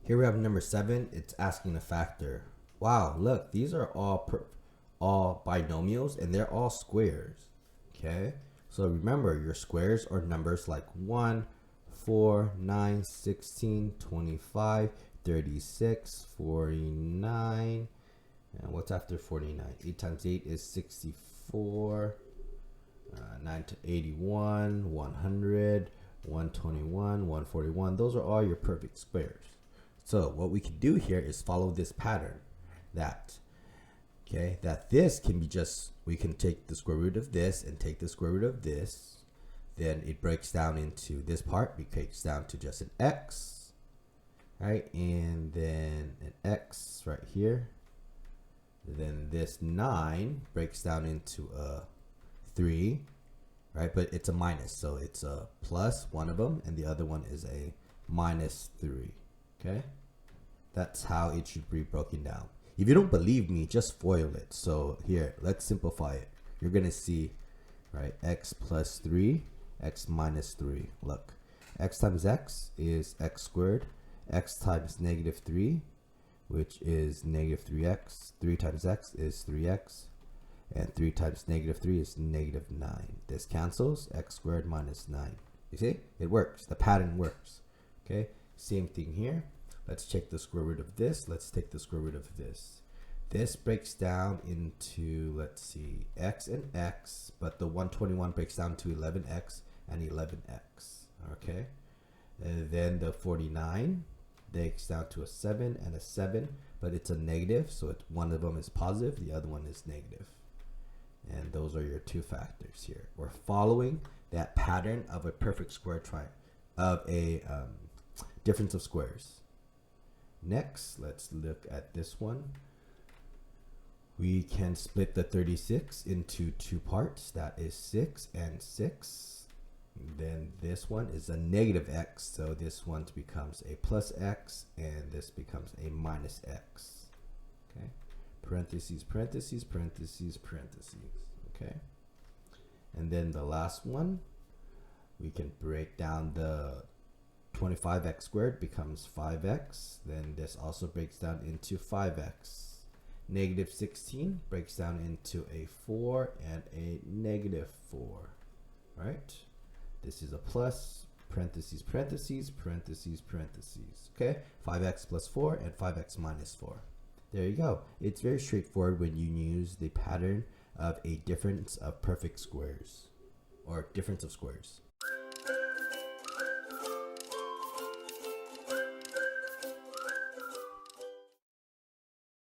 Here we have number 7. It's asking a factor. Wow, look, these are all binomials and they're all squares. Okay, so remember your squares are numbers like 1, 4, 9, 16, 25, 36, 49. And what's after 49? 8 times 8 is 64. 9 to 81, 100, 121, 141. Those are all your perfect squares. So what we can do here is follow this pattern that this can be just, we can take the square root of this and take the square root of this. Then it breaks down into this part, it breaks down to just an x, right? And then an x right here. Then this 9 breaks down into a 3, right? But it's a minus, so it's a plus one of them and the other one is a minus 3. Okay, that's how it should be broken down. If you don't believe me, just FOIL it. So here, let's simplify it. You're gonna see, right, x plus 3, x minus 3. Look, x times x is x squared, x times negative 3, which is negative 3x, 3 times x is 3x, and 3 times negative 3 is negative 9. This cancels, x squared minus 9. You see, it works, the pattern works. Okay, same thing here. Let's check the square root of this. Let's take the square root of this. This breaks down into, let's see, x and x, but the 121 breaks down to 11x and 11x. Okay, and then the 49 breaks down to a 7 and a 7, but it's a negative, so one of them is positive, the other one is negative. And those are your two factors here. We're following that pattern of a perfect square triangle, of a difference of squares. Next, let's look at this one. We can split the 36 into 2 parts. That is 6 and 6. Then this one is a negative x, so this one becomes a plus x, and this becomes a minus x. Okay, parentheses, parentheses, parentheses, parentheses. Okay, and then the last one, we can break down the 25x squared becomes 5x. Then this also breaks down into 5x. Negative 16 breaks down into a 4 and a negative 4. Right? This is a plus, parentheses, parentheses, parentheses, parentheses. Okay? 5x plus 4 and 5x minus 4. There you go. It's very straightforward when you use the pattern of a difference of perfect squares or difference of squares.